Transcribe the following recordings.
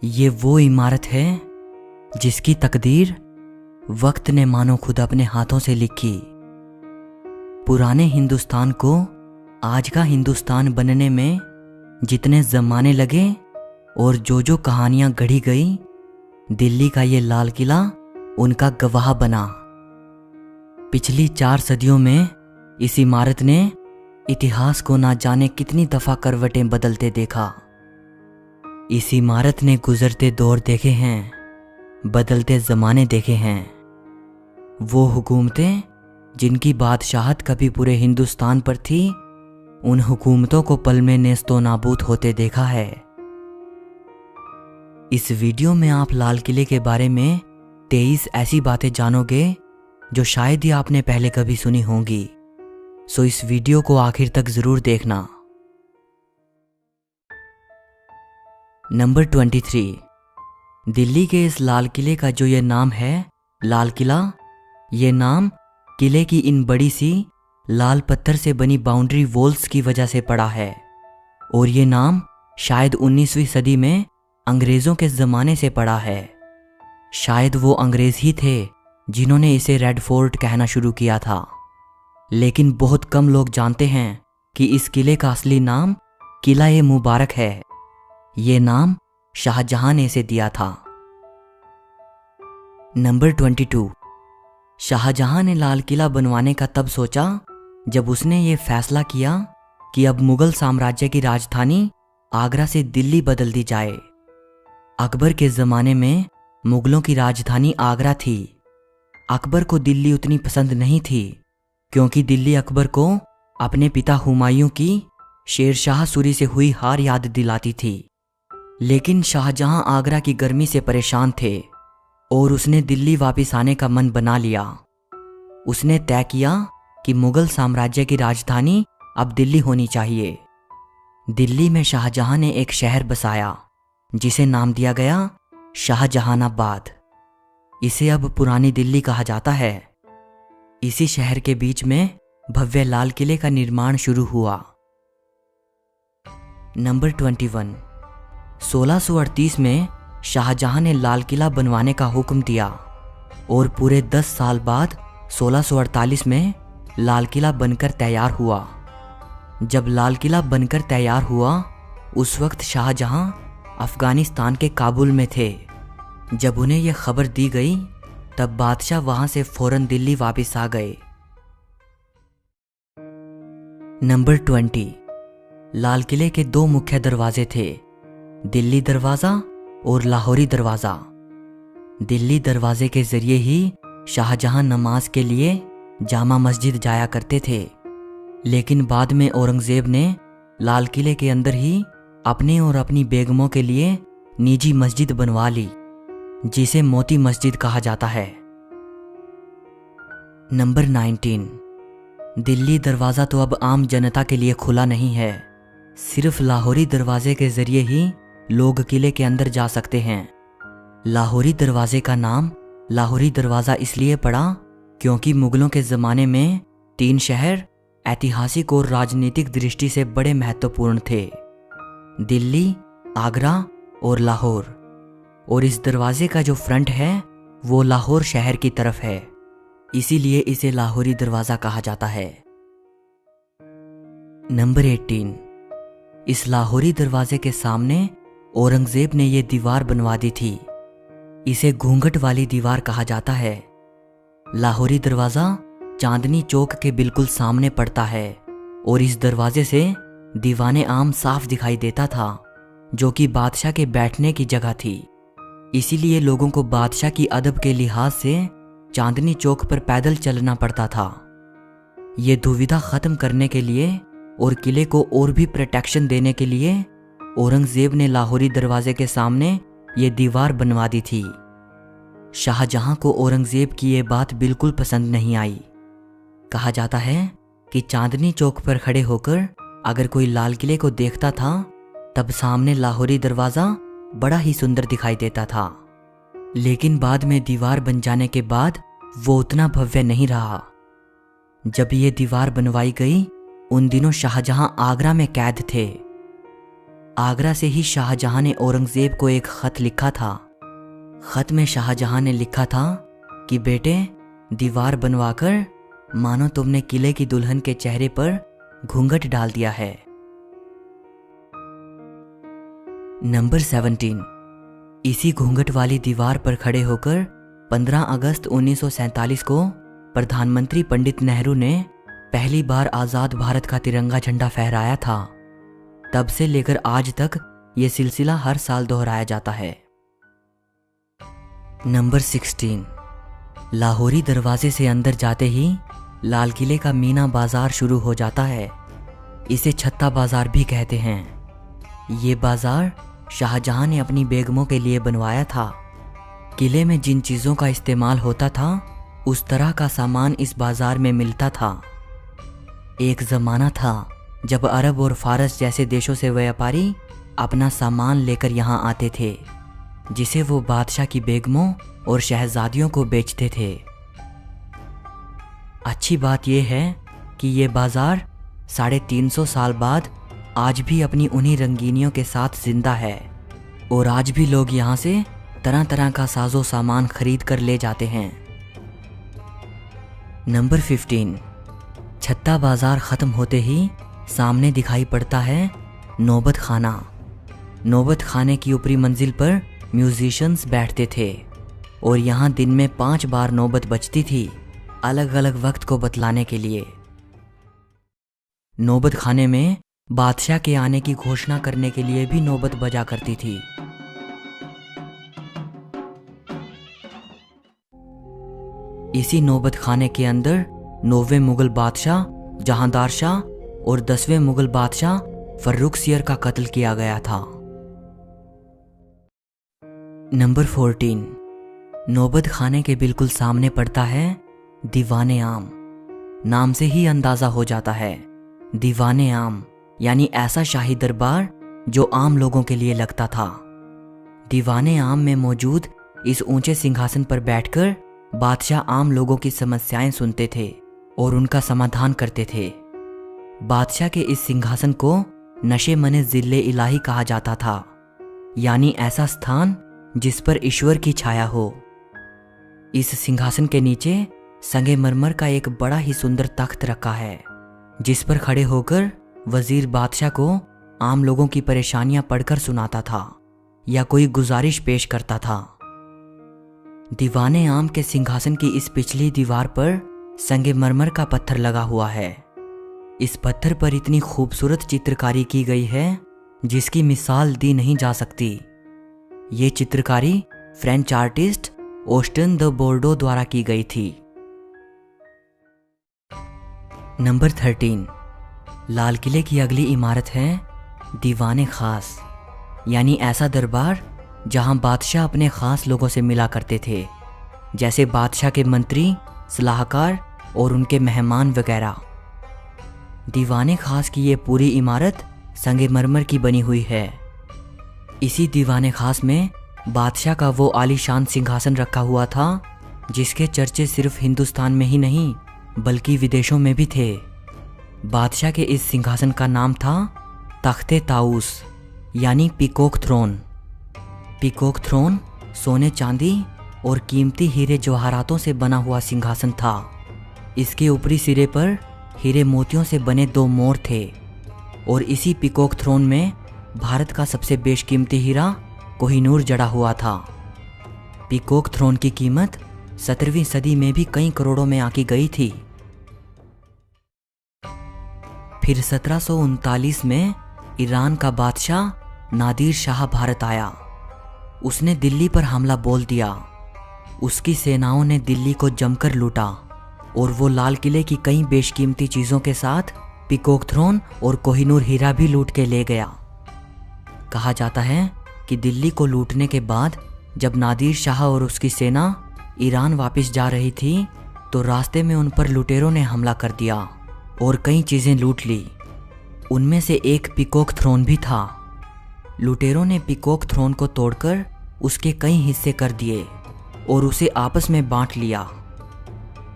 ये वो इमारत है जिसकी तकदीर वक्त ने मानो खुद अपने हाथों से लिखी। पुराने हिंदुस्तान को आज का हिंदुस्तान बनने में जितने ज़माने लगे और जो कहानियां गढ़ी गई, दिल्ली का ये लाल किला उनका गवाह बना। पिछली 4 सदियों में इस इमारत ने इतिहास को ना जाने कितनी दफ़ा करवटें बदलते देखा। इस इमारत ने गुजरते दौर देखे हैं, बदलते ज़माने देखे हैं। वो हुकूमतें जिनकी बादशाहत कभी पूरे हिंदुस्तान पर थी, उन हुकूमतों को पल में नेस्तो नाबूद होते देखा है। इस वीडियो में आप लाल किले के बारे में 23 ऐसी बातें जानोगे जो शायद ही आपने पहले कभी सुनी होंगी। सो इस वीडियो को आखिर तक ज़रूर देखना। नंबर 23, दिल्ली के इस लाल किले का जो ये नाम है लाल किला, ये नाम किले की इन बड़ी सी लाल पत्थर से बनी बाउंड्री वॉल्स की वजह से पड़ा है। और ये नाम शायद 19वीं सदी में अंग्रेज़ों के ज़माने से पड़ा है। शायद वो अंग्रेज़ ही थे जिन्होंने इसे रेड फोर्ट कहना शुरू किया था। लेकिन बहुत कम लोग जानते हैं कि इस किले का असली नाम किला-ए-मुबारक है। ये नाम शाहजहां ने इसे दिया था। नंबर 22, शाहजहां ने लाल किला बनवाने का तब सोचा जब उसने ये फैसला किया कि अब मुगल साम्राज्य की राजधानी आगरा से दिल्ली बदल दी जाए। अकबर के ज़माने में मुगलों की राजधानी आगरा थी। अकबर को दिल्ली उतनी पसंद नहीं थी क्योंकि दिल्ली अकबर को अपने पिता हुमायूं की शेरशाह सूरी से हुई हार याद दिलाती थी। लेकिन शाहजहां आगरा की गर्मी से परेशान थे और उसने दिल्ली वापस आने का मन बना लिया। उसने तय किया कि मुगल साम्राज्य की राजधानी अब दिल्ली होनी चाहिए। दिल्ली में शाहजहां ने एक शहर बसाया जिसे नाम दिया गया शाहजहानाबाद। इसे अब पुरानी दिल्ली कहा जाता है। इसी शहर के बीच में भव्य लाल किले का निर्माण शुरू हुआ। नंबर 21, 1638 में शाहजहां ने लाल किला बनवाने का हुक्म दिया और पूरे 10 साल बाद 1648 में लाल किला बनकर तैयार हुआ। जब लाल किला बनकर तैयार हुआ उस वक्त शाहजहां अफगानिस्तान के काबुल में थे। जब उन्हें यह खबर दी गई तब बादशाह वहां से फौरन दिल्ली वापस आ गए। नंबर 20, लाल किले के 2 मुख्य दरवाजे थे, दिल्ली दरवाज़ा और लाहौरी दरवाज़ा। दिल्ली दरवाजे के ज़रिए ही शाहजहां नमाज के लिए जामा मस्जिद जाया करते थे। लेकिन बाद में औरंगज़ेब ने लाल किले के अंदर ही अपने और अपनी बेगमों के लिए निजी मस्जिद बनवा ली जिसे मोती मस्जिद कहा जाता है। नंबर 19, दिल्ली दरवाज़ा तो अब आम जनता के लिए खुला नहीं है। सिर्फ लाहौरी दरवाजे के ज़रिए ही लोग किले के अंदर जा सकते हैं। लाहौरी दरवाजे का नाम लाहौरी दरवाज़ा इसलिए पड़ा क्योंकि मुगलों के ज़माने में 3 शहर ऐतिहासिक और राजनीतिक दृष्टि से बड़े महत्वपूर्ण थे, दिल्ली, आगरा और लाहौर। और इस दरवाजे का जो फ्रंट है वो लाहौर शहर की तरफ है, इसीलिए इसे लाहौरी दरवाज़ा कहा जाता है। नंबर 18, इस लाहौरी दरवाजे के सामने औरंगज़ेब ने यह दीवार बनवा दी थी। इसे घूंघट वाली दीवार कहा जाता है। लाहौरी दरवाज़ा चांदनी चौक के बिल्कुल सामने पड़ता है और इस दरवाजे से दीवाने आम साफ दिखाई देता था जो कि बादशाह के बैठने की जगह थी। इसीलिए लोगों को बादशाह की अदब के लिहाज से चांदनी चौक पर पैदल चलना पड़ता था। ये दुविधा ख़त्म करने के लिए और किले को और भी प्रोटेक्शन देने के लिए औरंगज़ेब ने लाहौरी दरवाजे के सामने ये दीवार बनवा दी थी। शाहजहां को औरंगज़ेब की ये बात बिल्कुल पसंद नहीं आई। कहा जाता है कि चांदनी चौक पर खड़े होकर अगर कोई लाल किले को देखता था तब सामने लाहौरी दरवाज़ा बड़ा ही सुंदर दिखाई देता था। लेकिन बाद में दीवार बन जाने के बाद वो उतना भव्य नहीं रहा। जब ये दीवार बनवाई गई उन दिनों शाहजहां आगरा में कैद थे। आगरा से ही शाहजहां ने औरंगजेब को एक खत लिखा था। खत में शाहजहां ने लिखा था कि बेटे, दीवार बनवाकर मानो तुमने किले की दुल्हन के चेहरे पर घूंघट डाल दिया है। नंबर 17, इसी घूंघट वाली दीवार पर खड़े होकर 15 अगस्त 1947 को प्रधानमंत्री पंडित नेहरू ने पहली बार आजाद भारत का तिरंगा झंडा फहराया था। तब से लेकर आज तक यह सिलसिला हर साल दोहराया जाता है। नंबर 16, लाहौरी दरवाजे से अंदर जाते ही लाल किले का मीना बाजार शुरू हो जाता है। इसे छत्ता बाजार भी कहते हैं। ये बाजार शाहजहां ने अपनी बेगमों के लिए बनवाया था। किले में जिन चीज़ों का इस्तेमाल होता था उस तरह का सामान इस बाजार में मिलता था। एक ज़माना था जब अरब और फारस जैसे देशों से व्यापारी अपना सामान लेकर यहाँ आते थे, जिसे वो बादशाह की बेगमों और शहजादियों को बेचते थे। अच्छी बात यह है कि ये बाजार 350 साल बाद आज भी अपनी उन्हीं रंगीनियों के साथ जिंदा है और आज भी लोग यहाँ से तरह तरह का साजो सामान खरीद कर ले जाते हैं। नंबर 15, छत्ता बाजार ख़त्म होते ही सामने दिखाई पड़ता है नौबत खाना। नौबत खाने की ऊपरी मंजिल पर म्यूजिशियंस बैठते थे और यहाँ दिन में 5 बार नौबत बजती थी, अलग अलग वक्त को बतलाने के लिए। नौबत खाने में बादशाह के आने की घोषणा करने के लिए भी नौबत बजा करती थी। इसी नौबत खाने के अंदर 9वें मुगल बादशाह जहांदार शाह और 10वें मुगल बादशाह फर्रुखसियर का कत्ल किया गया था। नंबर 14, नौबत खाने के बिल्कुल सामने पड़ता है दीवाने आम। नाम से ही अंदाजा हो जाता है, दीवाने आम यानी ऐसा शाही दरबार जो आम लोगों के लिए लगता था। दीवाने आम में मौजूद इस ऊंचे सिंहासन पर बैठकर बादशाह आम लोगों की समस्याएं सुनते थे और उनका समाधान करते थे। बादशाह के इस सिंहासन को नशे मने जिले इलाही कहा जाता था, यानी ऐसा स्थान जिस पर ईश्वर की छाया हो। इस सिंहासन के नीचे संगमरमर का एक बड़ा ही सुंदर तख्त रखा है, जिस पर खड़े होकर वजीर बादशाह को आम लोगों की परेशानियां पढ़कर सुनाता था या कोई गुजारिश पेश करता था। दीवाने आम के सिंहासन की इस पिछली दीवार पर संगमरमर का पत्थर लगा हुआ है। इस पत्थर पर इतनी खूबसूरत चित्रकारी की गई है जिसकी मिसाल दी नहीं जा सकती। ये चित्रकारी फ्रेंच आर्टिस्ट ऑस्टन द बोर्डो द्वारा की गई थी। नंबर 13, लाल किले की अगली इमारत है दीवाने खास, यानी ऐसा दरबार जहां बादशाह अपने खास लोगों से मिला करते थे, जैसे बादशाह के मंत्री, सलाहकार और उनके मेहमान वगैरह। दीवाने खास की ये पूरी इमारत संगमरमर की बनी हुई है। इसी दीवाने खास में बादशाह का वो आलीशान सिंहासन रखा हुआ था जिसके चर्चे सिर्फ हिंदुस्तान में ही नहीं बल्कि विदेशों में भी थे। बादशाह के इस सिंहासन का नाम था तख्ते ताऊस यानी पीकॉक थ्रोन। पीकॉक थ्रोन सोने चांदी और कीमती हीरे जवाहरातों से बना हुआ सिंहासन था। इसके ऊपरी सिरे पर हीरे मोतियों से बने 2 मोर थे और इसी पीकॉक थ्रोन में भारत का सबसे बेशकीमती हीरा कोहिनूर जड़ा हुआ था। पीकॉक थ्रोन की कीमत 17वीं सदी में भी कई करोड़ों में आकी गई थी। फिर 1739 में ईरान का बादशाह नादिर शाह भारत आया। उसने दिल्ली पर हमला बोल दिया। उसकी सेनाओं ने दिल्ली को जमकर लूटा और वो लाल किले की कई बेशकीमती चीज़ों के साथ पीकॉक थ्रोन और कोहिनूर हीरा भी लूट के ले गया। कहा जाता है कि दिल्ली को लूटने के बाद जब नादिर शाह और उसकी सेना ईरान वापस जा रही थी तो रास्ते में उन पर लुटेरों ने हमला कर दिया और कई चीज़ें लूट ली। उनमें से एक पीकॉक थ्रोन भी था। लुटेरों ने पीकॉक थ्रोन को तोड़कर उसके कई हिस्से कर दिए और उसे आपस में बांट लिया।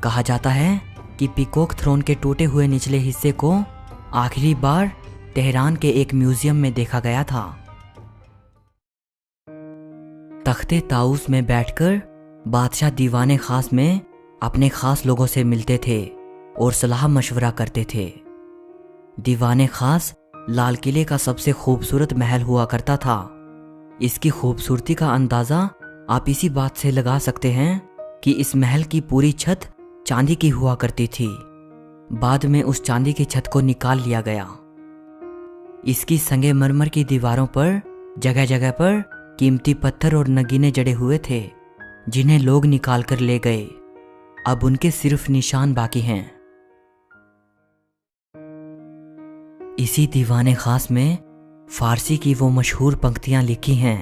कहा जाता है कि पीकॉक थ्रोन के टूटे हुए निचले हिस्से को आखिरी बार तेहरान के एक म्यूजियम में देखा गया था। तख्ते ताऊस में बैठकर बादशाह दीवाने खास में अपने खास लोगों से मिलते थे और सलाह मशवरा करते थे। दीवाने खास लाल किले का सबसे खूबसूरत महल हुआ करता था। इसकी खूबसूरती का अंदाज़ा आप इसी बात से लगा सकते हैं कि इस महल की पूरी छत चांदी की हुआ करती थी। बाद में उस चांदी की छत को निकाल लिया गया। इसकी संगमरमर की दीवारों पर जगह जगह पर कीमती पत्थर और नगीने जड़े हुए थे, जिन्हें लोग निकाल कर ले गए। अब उनके सिर्फ निशान बाकी हैं। इसी दीवाने खास में फारसी की वो मशहूर पंक्तियां लिखी हैं।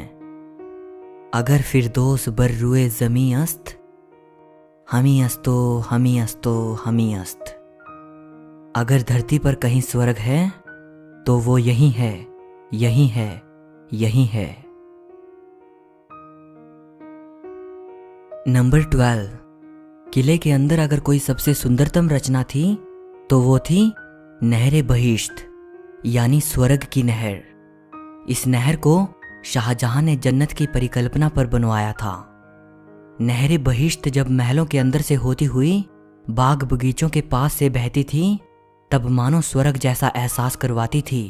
अगर फिरदौस बर रुए ज़मी अस्त, हमी अस्तो हमी अस्तो हमी अस्त। अगर धरती पर कहीं स्वर्ग है तो वो यही है, यही है, यही है। नंबर 12। किले के अंदर अगर कोई सबसे सुंदरतम रचना थी तो वो थी नहर बहिश्त, यानी स्वर्ग की नहर। इस नहर को शाहजहां ने जन्नत की परिकल्पना पर बनवाया था। नहर बहिश्त जब महलों के अंदर से होती हुई बाग बगीचों के पास से बहती थी तब मानो स्वर्ग जैसा एहसास करवाती थी।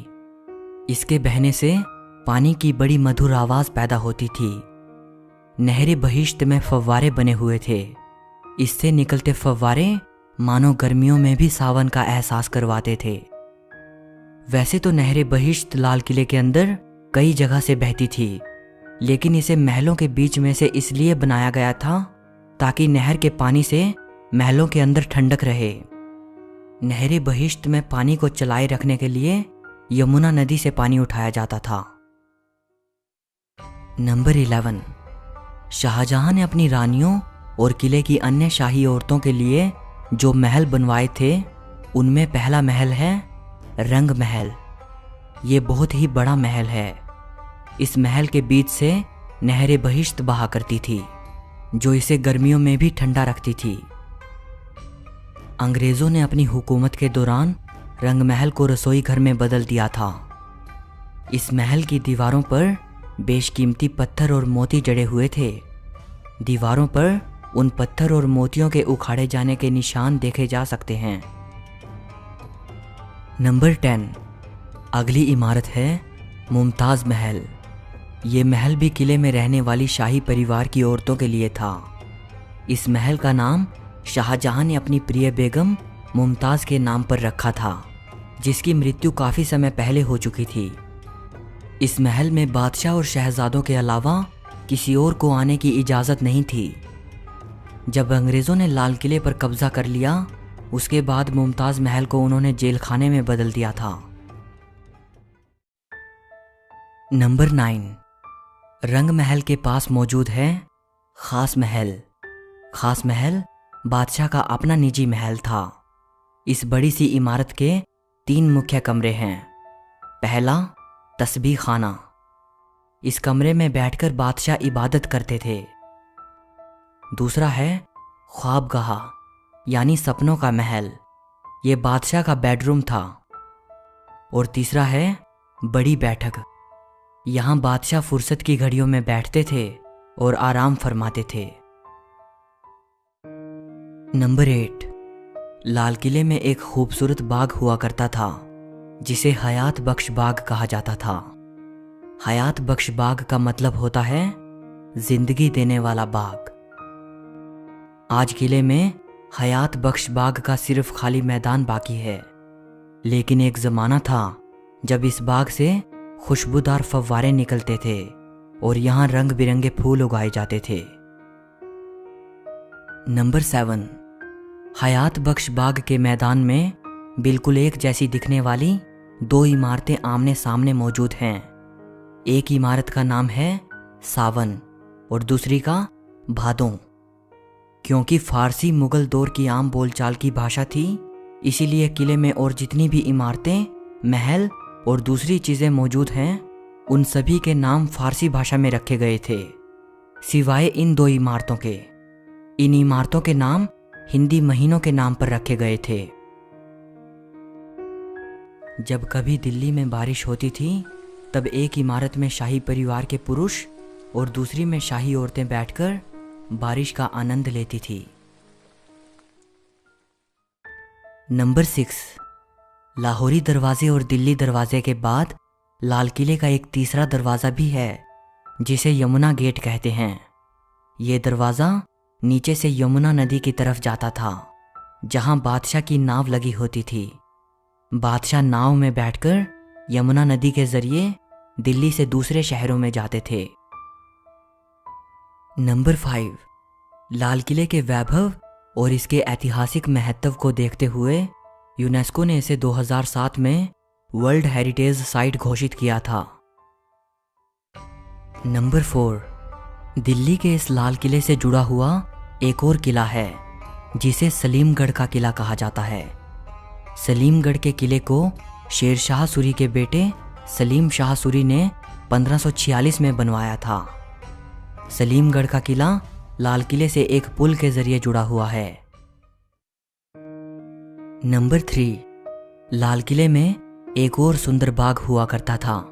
इसके बहने से पानी की बड़ी मधुर आवाज पैदा होती थी। नहर बहिश्त में फव्वारे बने हुए थे। इससे निकलते फव्वारे मानो गर्मियों में भी सावन का एहसास करवाते थे। वैसे तो नहर बहिश्त लाल किले के अंदर कई जगह से बहती थी, लेकिन इसे महलों के बीच में से इसलिए बनाया गया था ताकि नहर के पानी से महलों के अंदर ठंडक रहे। नहर बहिश्त में पानी को चलाए रखने के लिए यमुना नदी से पानी उठाया जाता था। नंबर 11। शाहजहां ने अपनी रानियों और किले की अन्य शाही औरतों के लिए जो महल बनवाए थे उनमें पहला महल है रंग महल। ये बहुत ही बड़ा महल है। इस महल के बीच से नहर बहिश्त बहा करती थी, जो इसे गर्मियों में भी ठंडा रखती थी। अंग्रेजों ने अपनी हुकूमत के दौरान रंग महल को रसोई घर में बदल दिया था। इस महल की दीवारों पर बेशकीमती पत्थर और मोती जड़े हुए थे। दीवारों पर उन पत्थर और मोतियों के उखाड़े जाने के निशान देखे जा सकते हैं। नंबर 10। अगली इमारत है मुमताज़ महल। ये महल भी किले में रहने वाली शाही परिवार की औरतों के लिए था। इस महल का नाम शाहजहां ने अपनी प्रिय बेगम मुमताज़ के नाम पर रखा था, जिसकी मृत्यु काफ़ी समय पहले हो चुकी थी। इस महल में बादशाह और शहजादों के अलावा किसी और को आने की इजाज़त नहीं थी। जब अंग्रेज़ों ने लाल किले पर कब्जा कर लिया, उसके बाद मुमताज़ महल को उन्होंने जेल खाने में बदल दिया था। नंबर 9। रंग महल के पास मौजूद है खास महल। खास महल बादशाह का अपना निजी महल था। इस बड़ी सी इमारत के 3 मुख्य कमरे हैं। पहला तस्बीह खाना। इस कमरे में बैठकर बादशाह इबादत करते थे। दूसरा है ख्वाबगाह, यानी सपनों का महल। ये बादशाह का बेडरूम था। और तीसरा है बड़ी बैठक। यहाँ बादशाह फुर्सत की घड़ियों में बैठते थे और आराम फरमाते थे। नंबर 8। लाल किले में एक खूबसूरत बाग हुआ करता था, जिसे हयात बख्श बाग कहा जाता था। हयात बख्श बाग का मतलब होता है जिंदगी देने वाला बाग। आज किले में हयात बख्श बाग का सिर्फ खाली मैदान बाकी है, लेकिन एक ज़माना था जब इस बाग से खुशबूदार फव्वारे निकलते थे और यहाँ रंग बिरंगे फूल उगाए जाते थे। नंबर 7। हयात बख्श बाग के मैदान में बिल्कुल एक जैसी दिखने वाली 2 इमारतें आमने सामने मौजूद हैं। एक इमारत का नाम है सावन और दूसरी का भादों। क्योंकि फारसी मुगल दौर की आम बोलचाल की भाषा थी, इसीलिए किले में और जितनी भी इमारतें, महल और दूसरी चीज़ें मौजूद हैं, उन सभी के नाम फारसी भाषा में रखे गए थे, सिवाय इन 2 इमारतों के। इन इमारतों के नाम हिंदी महीनों के नाम पर रखे गए थे। जब कभी दिल्ली में बारिश होती थी तब एक इमारत में शाही परिवार के पुरुष और दूसरी में शाही औरतें बैठकर बारिश का आनंद लेती थी। नंबर 6, लाहौरी दरवाजे और दिल्ली दरवाजे के बाद लाल किले का एक तीसरा दरवाज़ा भी है जिसे यमुना गेट कहते हैं। ये दरवाज़ा नीचे से यमुना नदी की तरफ जाता था जहां बादशाह की नाव लगी होती थी। बादशाह नाव में बैठकर यमुना नदी के जरिए दिल्ली से दूसरे शहरों में जाते थे। नंबर 5, लाल किले के वैभव और इसके ऐतिहासिक महत्व को देखते हुए यूनेस्को ने इसे 2007 में वर्ल्ड हेरिटेज साइट घोषित किया था। नंबर 4, दिल्ली के इस लाल किले से जुड़ा हुआ एक और किला है जिसे सलीमगढ़ का किला कहा जाता है। सलीमगढ़ के किले को शेर शाह सूरी के बेटे सलीम शाह सूरी ने 1546 में बनवाया था। सलीमगढ़ का किला लाल किले से एक पुल के जरिए जुड़ा हुआ है। नंबर 3, लाल किले में एक और सुंदर बाग हुआ करता था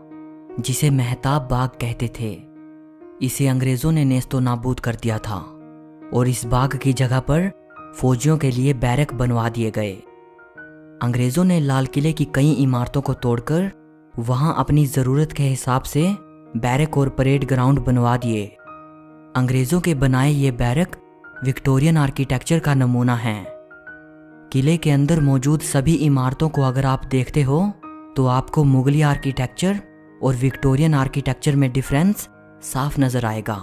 जिसे मेहताब बाग कहते थे। इसे अंग्रेजों ने नेस्तो नाबूद कर दिया था और इस बाग की जगह पर फौजियों के लिए बैरक बनवा दिए गए। अंग्रेजों ने लाल किले की कई इमारतों को तोड़कर वहां अपनी ज़रूरत के हिसाब से बैरक और परेड ग्राउंड बनवा दिए। अंग्रेजों के बनाए ये बैरक विक्टोरियन आर्किटेक्चर का नमूना है। किले के अंदर मौजूद सभी इमारतों को अगर आप देखते हो तो आपको मुगली आर्किटेक्चर और विक्टोरियन आर्किटेक्चर में डिफरेंस साफ नजर आएगा।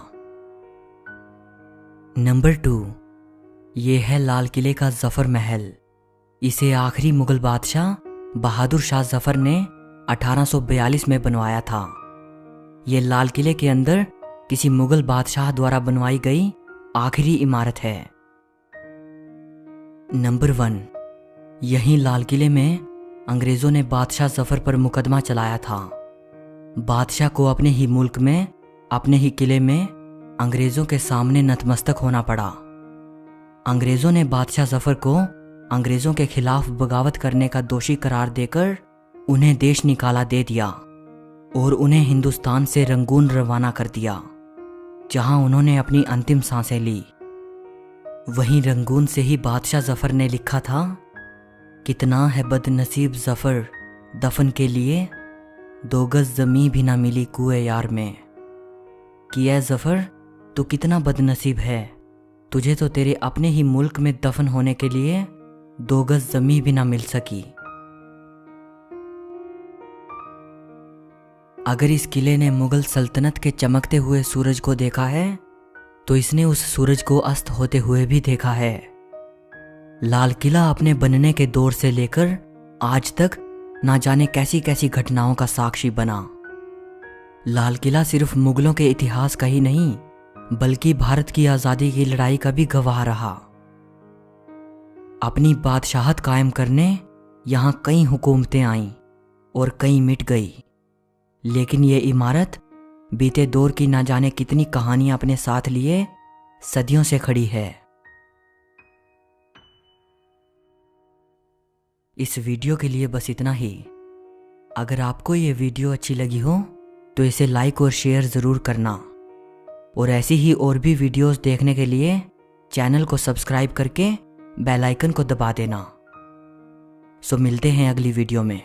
नंबर 2, ये है लाल किले का जफर महल। इसे आखिरी मुगल बादशाह बहादुर शाह जफर ने 1842 में बनवाया था। ये लाल किले के अंदर किसी मुगल बादशाह द्वारा बनवाई गई आखिरी इमारत है। नंबर 1, यहीं लाल किले में अंग्रेजों ने बादशाह जफर पर मुकदमा चलाया था। बादशाह को अपने ही मुल्क में अपने ही किले में अंग्रेजों के सामने नतमस्तक होना पड़ा। अंग्रेजों ने बादशाह जफर को अंग्रेजों के खिलाफ बगावत करने का दोषी करार देकर उन्हें देश निकाला दे दिया और उन्हें हिंदुस्तान से रंगून रवाना कर दिया जहां उन्होंने अपनी अंतिम सांसें ली। वहीं रंगून से ही बादशाह जफर ने लिखा था, कितना है बदनसीब जफर दफन के लिए, 2 गज जमी भी ना मिली कुएं यार में। कि ऐ जफर तू कितना बदनसीब है, तुझे तो तेरे अपने ही मुल्क में दफन होने के लिए 2 गज जमी भी ना मिल सकी। अगर इस किले ने मुगल सल्तनत के चमकते हुए सूरज को देखा है तो इसने उस सूरज को अस्त होते हुए भी देखा है। लाल किला अपने बनने के दौर से लेकर आज तक ना जाने कैसी कैसी घटनाओं का साक्षी बना। लाल किला सिर्फ मुगलों के इतिहास का ही नहीं बल्कि भारत की आज़ादी की लड़ाई का भी गवाह रहा। अपनी बादशाहत कायम करने यहाँ कई हुकूमतें आईं और कई मिट गई, लेकिन ये इमारत बीते दौर की ना जाने कितनी कहानियां अपने साथ लिए सदियों से खड़ी है। इस वीडियो के लिए बस इतना ही। अगर आपको ये वीडियो अच्छी लगी हो तो इसे लाइक और शेयर ज़रूर करना और ऐसी ही और भी वीडियोस देखने के लिए चैनल को सब्सक्राइब करके बेल आइकन को दबा देना। सो मिलते हैं अगली वीडियो में।